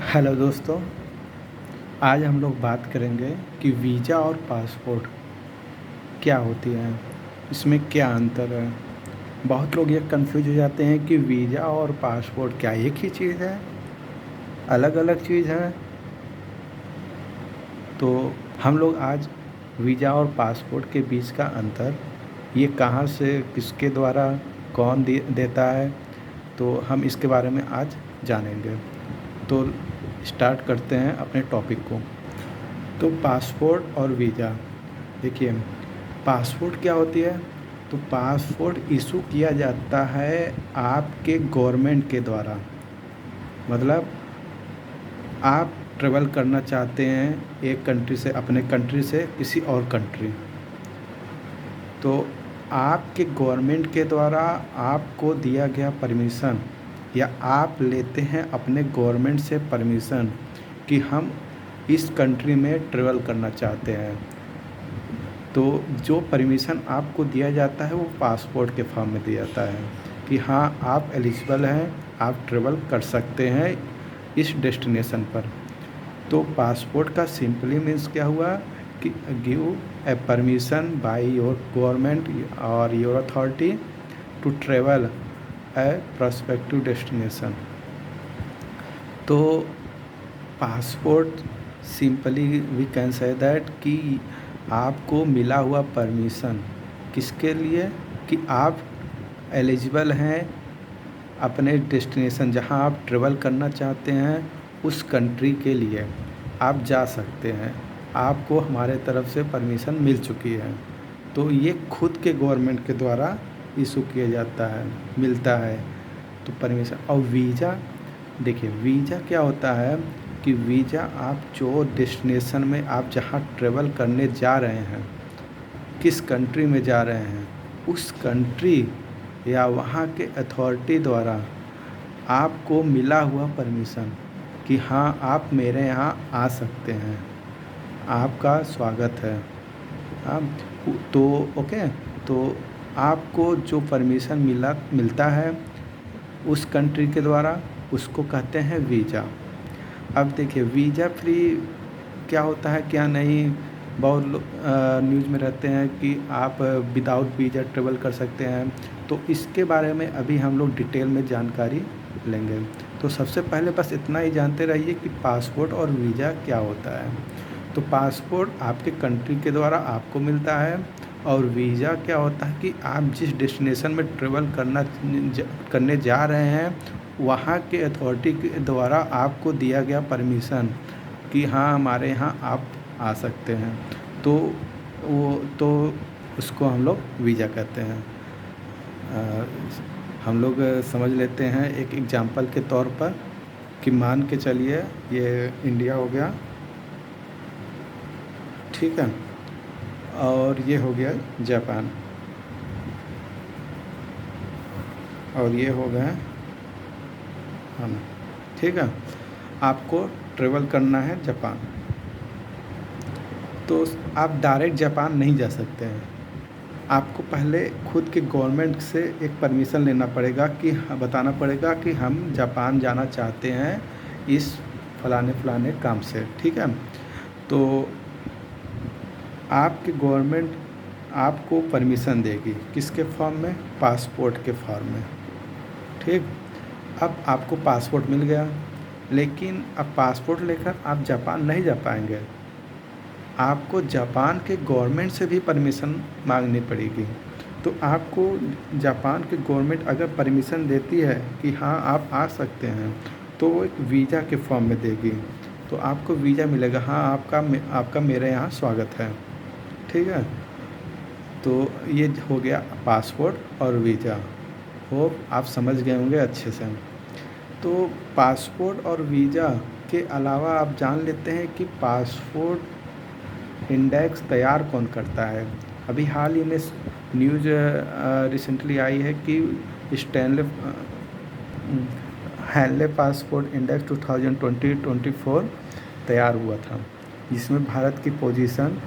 Hello दोस्तों, आज हम लोग बात करेंगे कि वीज़ा और पासपोर्ट क्या होती है, इसमें क्या अंतर है। बहुत लोग ये कन्फ्यूज हो जाते हैं कि वीज़ा और पासपोर्ट क्या एक ही चीज़ है, अलग-अलग चीज़ है। तो हम लोग आज वीज़ा और पासपोर्ट के बीच का अंतर, ये कहाँ से किसके द्वारा कौन देता है, तो हम इसके बारे में आज जानेंगे। तो स्टार्ट करते हैं अपने टॉपिक को। तो पासपोर्ट और वीज़ा, देखिए पासपोर्ट क्या होती है। तो पासपोर्ट इशू किया जाता है आपके गवर्नमेंट के द्वारा। मतलब आप ट्रेवल करना चाहते हैं एक कंट्री से, अपने कंट्री से किसी और कंट्री, तो आपके गवर्नमेंट के द्वारा आपको दिया गया परमिशन, या आप लेते हैं अपने गवर्नमेंट से परमिशन कि हम इस कंट्री में ट्रेवल करना चाहते हैं। तो जो परमिशन आपको दिया जाता है वो पासपोर्ट के फॉर्म में दिया जाता है कि हाँ आप एलिजिबल हैं, आप ट्रेवल कर सकते हैं इस डेस्टिनेशन पर। तो पासपोर्ट का सिंपली मीन्स क्या हुआ कि give a permission by your government और your authority to travel a prospective destination. तो passport simply we can say that कि आपको मिला हुआ परमिशन किसके लिए, कि आप एलिजिबल हैं अपने डेस्टिनेशन जहां आप ट्रेवल करना चाहते हैं उस कंट्री के लिए आप जा सकते हैं, आपको हमारे तरफ से परमिशन मिल चुकी है। तो ये खुद के गवर्नमेंट के द्वारा इशू किया जाता है, मिलता है तो परमिशन। और वीज़ा, देखिए वीज़ा क्या होता है कि वीज़ा आप जो डेस्टिनेशन में आप जहाँ ट्रेवल करने जा रहे हैं, किस कंट्री में जा रहे हैं, उस कंट्री या वहाँ के अथॉरिटी द्वारा आपको मिला हुआ परमिशन कि हाँ आप मेरे यहाँ आ सकते हैं, आपका स्वागत है। हाँ, तो ओके, तो आपको जो परमिशन मिलता है उस कंट्री के द्वारा, उसको कहते हैं वीज़ा। अब देखिए वीज़ा फ्री क्या होता है क्या नहीं, बहुत लोग न्यूज़ में रहते हैं कि आप विदाउट वीज़ा ट्रेवल कर सकते हैं। तो इसके बारे में अभी हम लोग डिटेल में जानकारी लेंगे। तो सबसे पहले बस इतना ही जानते रहिए कि पासपोर्ट और वीज़ा क्या होता है। तो पासपोर्ट आपके कंट्री के द्वारा आपको मिलता है, और वीज़ा क्या होता है कि आप जिस डेस्टिनेशन में ट्रेवल करने जा रहे हैं वहाँ के अथॉरिटी के द्वारा आपको दिया गया परमिशन कि हाँ हमारे यहाँ आप आ सकते हैं। तो उसको हम लोग वीज़ा कहते हैं। हम लोग समझ लेते हैं एक एग्जांपल के तौर पर कि मान के चलिए ये इंडिया हो गया, ठीक है, और ये हो गया जापान, और ये हो गया हम, ठीक है। आपको ट्रेवल करना है जापान, तो आप डायरेक्ट जापान नहीं जा सकते हैं, आपको पहले खुद के गवर्नमेंट से एक परमिशन लेना पड़ेगा कि बताना पड़ेगा कि हम जापान जाना चाहते हैं इस फलाने फलाने काम से, ठीक है। तो आपकी गवर्नमेंट आपको परमिशन देगी किसके फॉर्म में, पासपोर्ट के फॉर्म में, ठीक। अब आपको पासपोर्ट मिल गया, लेकिन अब पासपोर्ट लेकर आप जापान नहीं जा पाएंगे, आपको जापान के गवर्नमेंट से भी परमिशन मांगनी पड़ेगी। तो आपको जापान के गवर्नमेंट अगर परमिशन देती है कि हाँ आप आ सकते हैं, तो वो एक वीज़ा के फॉर्म में देगी, तो आपको वीज़ा मिलेगा, हाँ आपका मेरे यहाँ स्वागत है, ठीक है। तो ये हो गया पासपोर्ट और वीज़ा। होप आप समझ गए होंगे अच्छे से। तो पासपोर्ट और वीज़ा के अलावा आप जान लेते हैं कि पासपोर्ट इंडेक्स तैयार कौन करता है। अभी हाल ही में न्यूज़ रिसेंटली आई है कि हैनले पासपोर्ट इंडेक्स 2020-24 तैयार हुआ था, जिसमें भारत की पोजीशन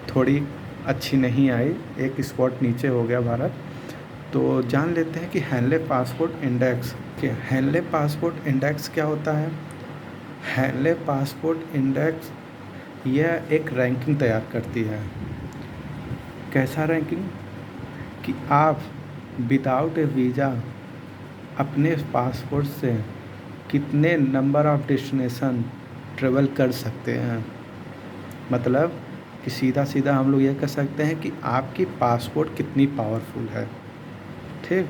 थोड़ी अच्छी नहीं आई, एक स्पॉट नीचे हो गया भारत। तो जान लेते हैं कि हैनले पासपोर्ट इंडेक्स क्या होता है। हेनले पासपोर्ट इंडेक्स यह एक रैंकिंग तैयार करती है। कैसा रैंकिंग? कि आप विदाउट ए वीज़ा अपने पासपोर्ट से कितने नंबर ऑफ़ डेस्टिनेशन ट्रेवल कर सकते हैं। मतलब कि सीधा सीधा हम लोग ये कह सकते हैं कि आपकी पासपोर्ट कितनी पावरफुल है। ठीक,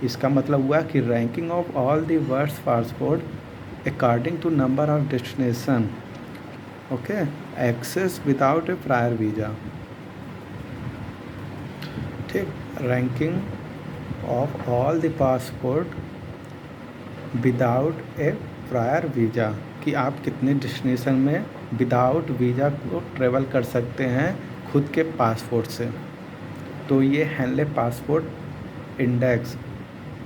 इसका मतलब हुआ कि ranking of all the world's passport according to number of destination, okay, access without a prior visa. ठीक, ranking of all the passport without a prior visa, कि आप कितने डेस्टिनेशन में विदाउट वीज़ा को ट्रेवल कर सकते हैं खुद के पासपोर्ट से। तो ये हेनले पासपोर्ट इंडेक्स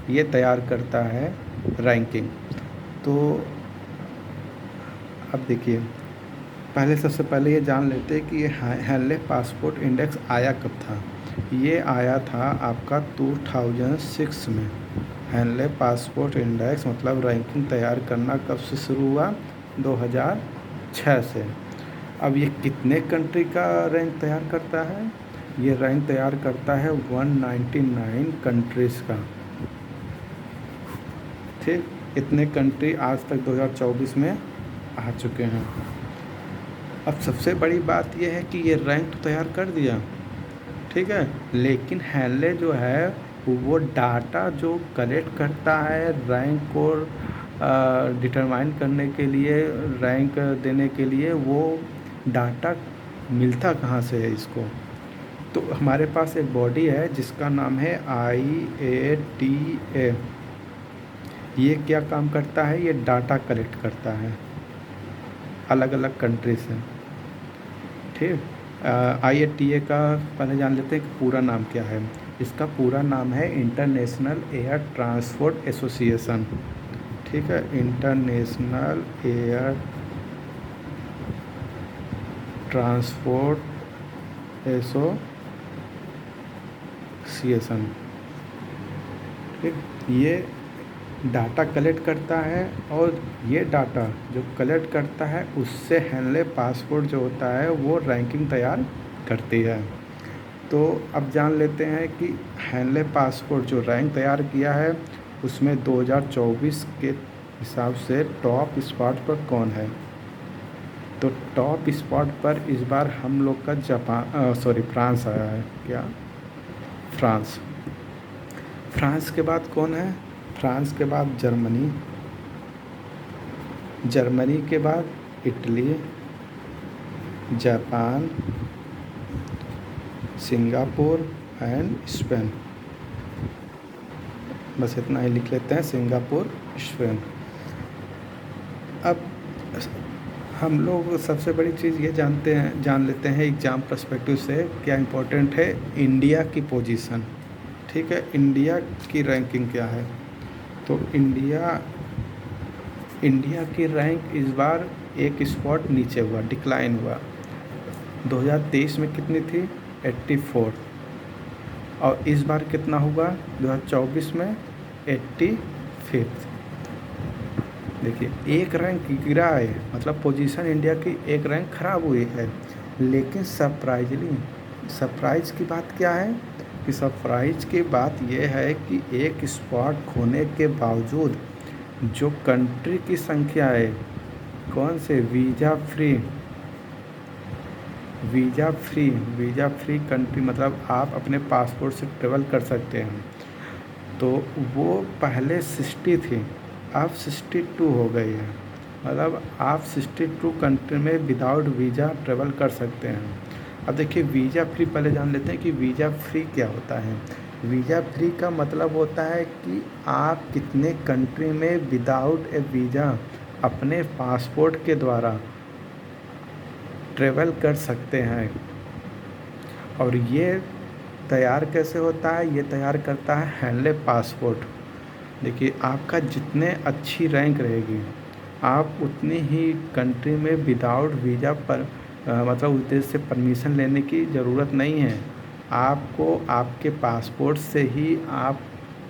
ये तैयार करता है रैंकिंग। तो अब देखिए, पहले सबसे पहले ये जान लेते हैं कि ये हेनले पासपोर्ट इंडेक्स आया कब था। ये आया था आपका 2006 में। हेनले पासपोर्ट इंडेक्स मतलब रैंकिंग तैयार करना कब से शुरू हुआ? 2006 से। अब ये कितने कंट्री का रैंक तैयार करता है? ये रैंक तैयार करता है 199 कंट्रीज़ का। ठीक, इतने कंट्री आज तक 2024 में आ चुके हैं। अब सबसे बड़ी बात यह है कि ये रैंक तो तैयार कर दिया, ठीक है, लेकिन हेनले जो है वो डाटा जो कलेक्ट करता है रैंक को डिटरमाइन करने के लिए, रैंक देने के लिए, वो डाटा मिलता कहाँ से है इसको? तो हमारे पास एक बॉडी है जिसका नाम है IATA। ये क्या काम करता है? ये डाटा कलेक्ट करता है अलग अलग कंट्री से। ठीक, IATA का पहले जान लेते हैं कि पूरा नाम क्या है। इसका पूरा नाम है इंटरनेशनल एयर ट्रांसपोर्ट एसोसिएशन। ठीक है, इंटरनेशनल एयर ट्रांसपोर्ट एसोसिएशन। ठीक, ये डाटा कलेक्ट करता है और ये डाटा जो कलेक्ट करता है उससे हेनले पासपोर्ट जो होता है वो रैंकिंग तैयार करती है। तो अब जान लेते हैं कि हेनले पासपोर्ट जो रैंक तैयार किया है उसमें 2024 के हिसाब से टॉप स्पॉट पर कौन है। तो टॉप स्पॉट पर इस बार हम लोग का फ्रांस आया है। क्या? फ्रांस। फ्रांस के बाद कौन है? फ्रांस के बाद जर्मनी, जर्मनी के बाद Italy, Japan, Singapore and Spain. बस इतना ही लिख लेते हैं, सिंगापुर, स्पेन। अब हम लोग सबसे बड़ी चीज़ ये जान लेते हैं एग्ज़ाम पर्सपेक्टिव से, क्या इम्पोर्टेंट है इंडिया की पोजीशन। ठीक है, इंडिया की रैंकिंग क्या है? तो इंडिया की रैंक इस बार एक स्पॉट नीचे हुआ, डिक्लाइन हुआ। 2023 में कितनी थी? 84। और इस बार कितना हुआ 2024 में? 85। देखिए, एक रैंक गिरा है, मतलब पोजीशन इंडिया की एक रैंक ख़राब हुई है। लेकिन सरप्राइज़ की बात क्या है? कि सरप्राइज़ की बात यह है कि एक स्पॉट खोने के बावजूद जो कंट्री की संख्या है, कौन से वीज़ा फ्री कंट्री, मतलब आप अपने पासपोर्ट से ट्रेवल कर सकते हैं, तो वो पहले 60 थी, अब 62 हो गई है। मतलब आप 62 कंट्री में विदाउट वीज़ा ट्रेवल कर सकते हैं। अब देखिए, वीज़ा फ्री पहले जान लेते हैं कि वीज़ा फ्री क्या होता है। वीज़ा फ्री का मतलब होता है कि आप कितने कंट्री में विदाउट ए वीज़ा अपने पासपोर्ट के द्वारा ट्रेवल कर सकते हैं। और ये तैयार कैसे होता है? ये तैयार करता है हेनले पासपोर्ट। देखिए, आपका जितने अच्छी रैंक रहेगी, आप उतनी ही कंट्री में विदाउट वीज़ा पर मतलब उस देश से परमिशन लेने की ज़रूरत नहीं है। आपको आपके पासपोर्ट से ही आप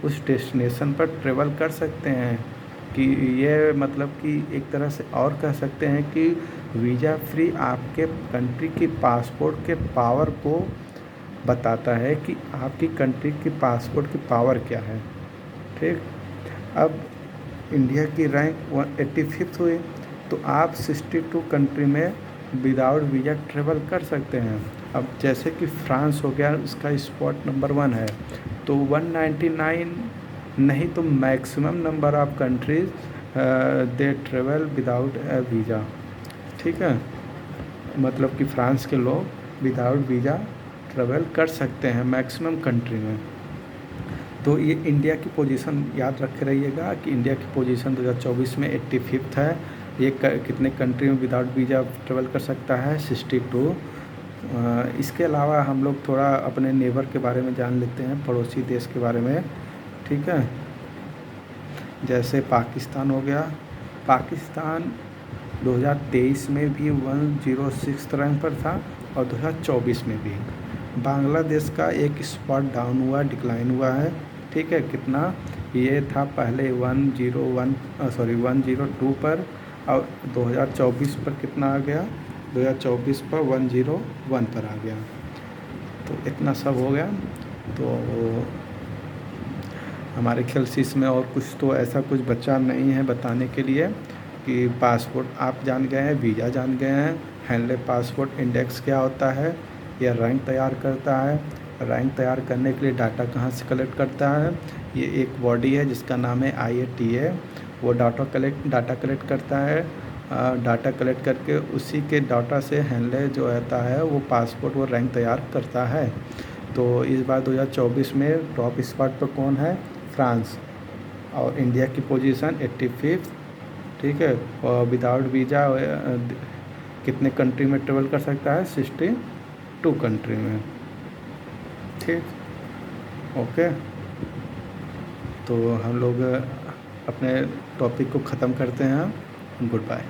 उस डेस्टिनेशन पर ट्रेवल कर सकते हैं। कि ये मतलब कि एक तरह से और कह सकते हैं कि वीज़ा फ्री आपके कंट्री की पासपोर्ट के पावर को बताता है कि आपकी कंट्री की पासपोर्ट की पावर क्या है। ठीक। अब इंडिया की रैंक 185th हुई, तो आप 62 कंट्री में विदाउट वीज़ा ट्रेवल कर सकते हैं। अब जैसे कि फ्रांस हो गया, उसका स्पॉट नंबर 1 है, तो 199 नहीं तो maximum number of countries they travel without visa. ठीक है, मतलब कि फ्रांस के लोग विदाउट वीज़ा ट्रेवल कर सकते हैं मैक्सिमम कंट्री में। तो ये इंडिया की पोजीशन याद रखे रहिएगा कि इंडिया की पोजीशन 2024 में 85th है। ये कितने कंट्री में विदाउट वीज़ा ट्रेवल कर सकता है, 62। इसके अलावा हम लोग थोड़ा अपने नेबर के बारे में जान लेते हैं, पड़ोसी देश के बारे में। ठीक है, जैसे पाकिस्तान हो गया। पाकिस्तान 2023 में भी 106 रैंक पर था और 2024 में भी। बांग्लादेश का एक स्पॉट डाउन हुआ, डिक्लाइन हुआ है। ठीक है, कितना ये था पहले 102 पर, और 2024 पर कितना आ गया, 2024 पर 101 पर आ गया। तो इतना सब हो गया। तो हमारे ख्याल से इसमें और कुछ तो ऐसा कुछ बचा नहीं है बताने के लिए कि पासपोर्ट आप जान गए हैं, वीज़ा जान गए हैं, हैंडले पासपोर्ट इंडेक्स क्या होता है, यह रैंक तैयार करता है। रैंक तैयार करने के लिए डाटा कहाँ से कलेक्ट करता है, ये एक बॉडी है जिसका नाम है IATA। वो डाटा कलेक्ट करता है। डाटा कलेक्ट करके उसी के डाटा से हैंडले जो रहता है वो पासपोर्ट वो रैंक तैयार करता है। तो इस बार 2024 में टॉप स्पॉट पर कौन है, फ्रांस। और इंडिया की पोजीशन 85th। ठीक है, और विदाउट वीज़ा कितने कंट्री में ट्रेवल कर सकता है, 62 कंट्री में। ठीक, ओके। तो हम लोग अपने टॉपिक को ख़त्म करते हैं। Good bye.